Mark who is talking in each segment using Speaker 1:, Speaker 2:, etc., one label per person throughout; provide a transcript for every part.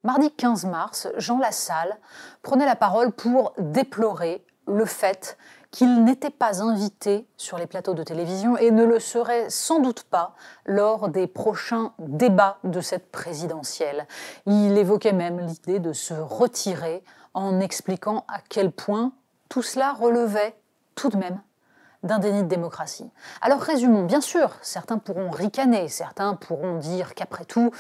Speaker 1: Mardi 15 mars, Jean Lassalle prenait la parole pour déplorer le fait qu'il n'était pas invité sur les plateaux de télévision et ne le serait sans doute pas lors des prochains débats de cette présidentielle. Il évoquait même l'idée de se retirer en expliquant à quel point tout cela relevait tout de même d'un déni de démocratie. Alors résumons, bien sûr, certains pourront ricaner, certains pourront dire qu'après tout,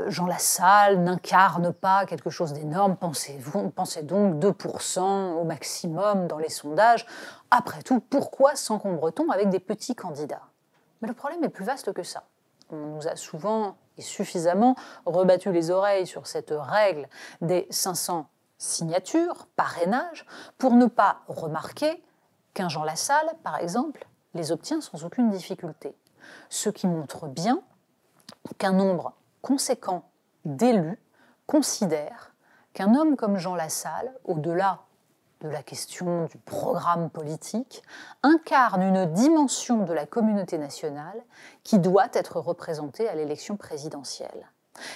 Speaker 1: Jean Lassalle n'incarne pas quelque chose d'énorme, pensez donc 2% au maximum dans les sondages. Après tout, pourquoi s'encombre-t-on avec des petits candidats? Mais le problème est plus vaste que ça. On nous a souvent et suffisamment rebattu les oreilles sur cette règle des 500 signatures, parrainage, pour ne pas remarquer qu'un Jean Lassalle, par exemple, les obtient sans aucune difficulté. Ce qui montre bien qu'un nombre conséquent d'élus considèrent qu'un homme comme Jean Lassalle, au-delà de la question du programme politique, incarne une dimension de la communauté nationale qui doit être représentée à l'élection présidentielle.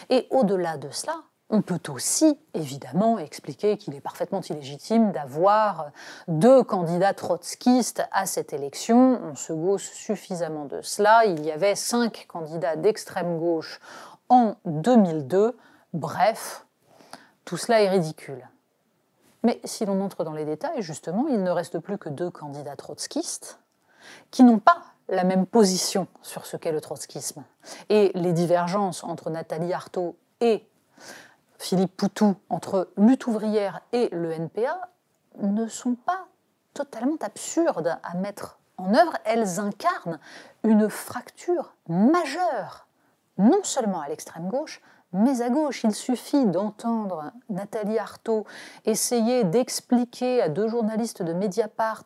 Speaker 1: Et au-delà de cela, on peut aussi, évidemment, expliquer qu'il est parfaitement illégitime d'avoir 2 candidats trotskistes à cette élection. On se gausse suffisamment de cela. Il y avait 5 candidats d'extrême gauche en 2002. Bref, tout cela est ridicule. Mais si l'on entre dans les détails, justement, il ne reste plus que 2 candidats trotskistes qui n'ont pas la même position sur ce qu'est le trotskisme. Et les divergences entre Nathalie Arthaud et Philippe Poutou entre Lutte ouvrière et le NPA ne sont pas totalement absurdes à mettre en œuvre. Elles incarnent une fracture majeure, non seulement à l'extrême gauche, mais à gauche. Il suffit d'entendre Nathalie Arthaud essayer d'expliquer à 2 journalistes de Mediapart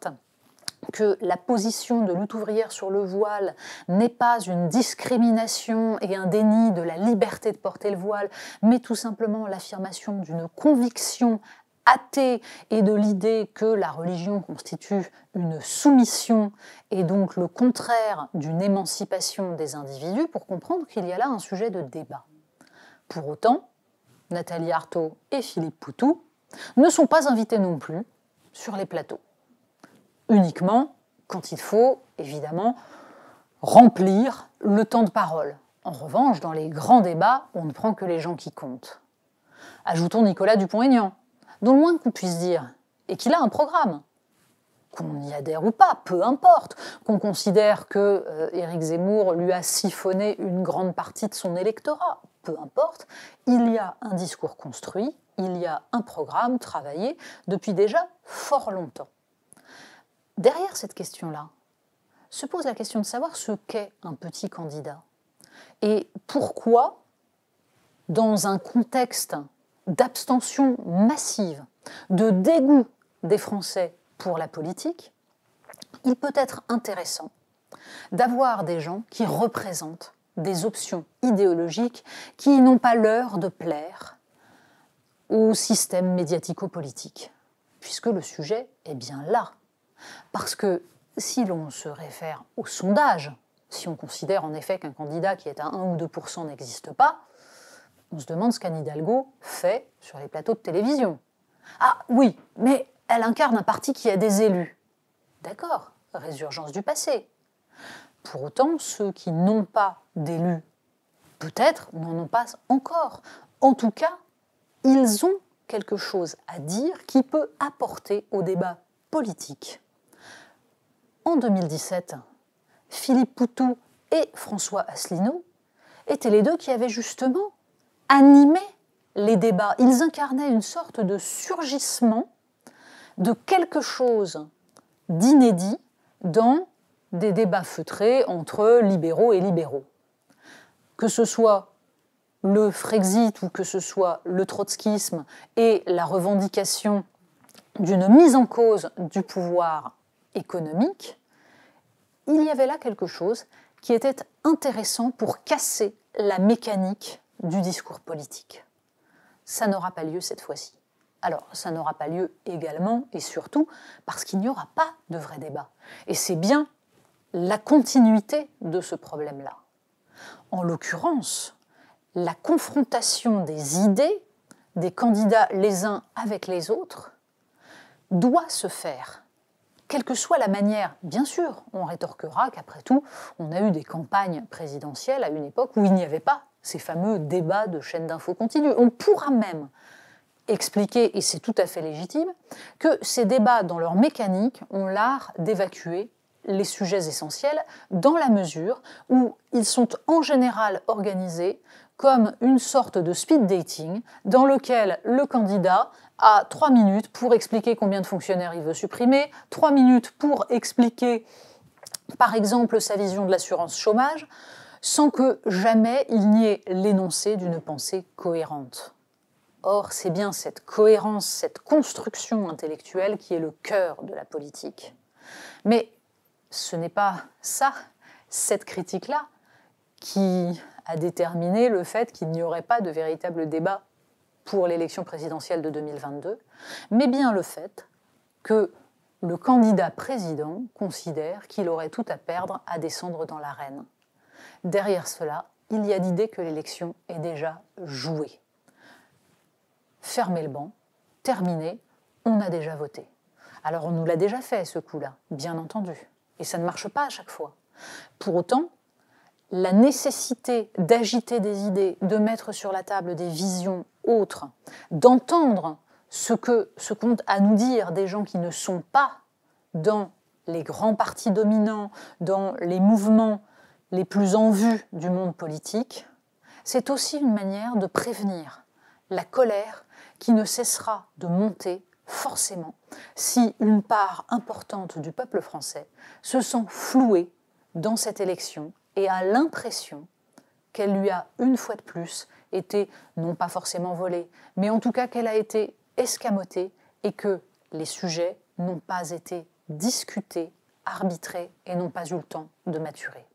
Speaker 1: que la position de Lutte ouvrière sur le voile n'est pas une discrimination et un déni de la liberté de porter le voile, mais tout simplement l'affirmation d'une conviction athée et de l'idée que la religion constitue une soumission et donc le contraire d'une émancipation des individus, pour comprendre qu'il y a là un sujet de débat. Pour autant, Nathalie Arthaud et Philippe Poutou ne sont pas invités non plus sur les plateaux. Uniquement quand il faut, évidemment, remplir le temps de parole. En revanche, dans les grands débats, on ne prend que les gens qui comptent. Ajoutons Nicolas Dupont-Aignan, dont le moins qu'on puisse dire est qu'il a un programme. Qu'on y adhère ou pas, peu importe. Qu'on considère que Éric Zemmour lui a siphonné une grande partie de son électorat, peu importe. Il y a un discours construit, il y a un programme travaillé depuis déjà fort longtemps. Derrière cette question-là, se pose la question de savoir ce qu'est un petit candidat et pourquoi, dans un contexte d'abstention massive, de dégoût des Français pour la politique, il peut être intéressant d'avoir des gens qui représentent des options idéologiques qui n'ont pas l'heure de plaire au système médiatico-politique, puisque le sujet est bien là. Parce que si l'on se réfère au sondage, si on considère en effet qu'un candidat qui est à 1 ou 2% n'existe pas, on se demande ce qu'Anne Hidalgo fait sur les plateaux de télévision. Ah oui, mais elle incarne un parti qui a des élus. D'accord, résurgence du passé. Pour autant, ceux qui n'ont pas d'élus, peut-être, n'en ont pas encore. En tout cas, ils ont quelque chose à dire qui peut apporter au débat politique. En 2017, Philippe Poutou et François Asselineau étaient les 2 qui avaient justement animé les débats. Ils incarnaient une sorte de surgissement de quelque chose d'inédit dans des débats feutrés entre libéraux et libéraux. Que ce soit le Frexit ou que ce soit le trotskisme et la revendication d'une mise en cause du pouvoir économique, il y avait là quelque chose qui était intéressant pour casser la mécanique du discours politique. Ça n'aura pas lieu cette fois-ci. Alors, ça n'aura pas lieu également et surtout parce qu'il n'y aura pas de vrai débat. Et c'est bien la continuité de ce problème-là. En l'occurrence, la confrontation des idées des candidats les uns avec les autres doit se faire. Quelle que soit la manière, bien sûr, on rétorquera qu'après tout, on a eu des campagnes présidentielles à une époque où il n'y avait pas ces fameux débats de chaînes d'infos continues. On pourra même expliquer, et c'est tout à fait légitime, que ces débats, dans leur mécanique, ont l'art d'évacuer les sujets essentiels dans la mesure où ils sont en général organisés comme une sorte de speed dating dans lequel le candidat a 3 minutes pour expliquer combien de fonctionnaires il veut supprimer, 3 minutes pour expliquer, par exemple, sa vision de l'assurance chômage, sans que jamais il n'y ait l'énoncé d'une pensée cohérente. Or, c'est bien cette cohérence, cette construction intellectuelle qui est le cœur de la politique. Mais ce n'est pas ça, cette critique-là, qui a déterminé le fait qu'il n'y aurait pas de véritable débat pour l'élection présidentielle de 2022, mais bien le fait que le candidat président considère qu'il aurait tout à perdre à descendre dans l'arène. Derrière cela, il y a l'idée que l'élection est déjà jouée. Fermez le banc, terminé, on a déjà voté. Alors on nous l'a déjà fait ce coup-là, bien entendu, et ça ne marche pas à chaque fois. Pour autant, la nécessité d'agiter des idées, de mettre sur la table des visions autres, d'entendre ce qu'ont à nous dire des gens qui ne sont pas dans les grands partis dominants, dans les mouvements les plus en vue du monde politique, c'est aussi une manière de prévenir la colère qui ne cessera de monter forcément si une part importante du peuple français se sent flouée dans cette élection et a l'impression qu'elle lui a une fois de plus été non pas forcément volée, mais en tout cas qu'elle a été escamotée et que les sujets n'ont pas été discutés, arbitrés et n'ont pas eu le temps de maturer.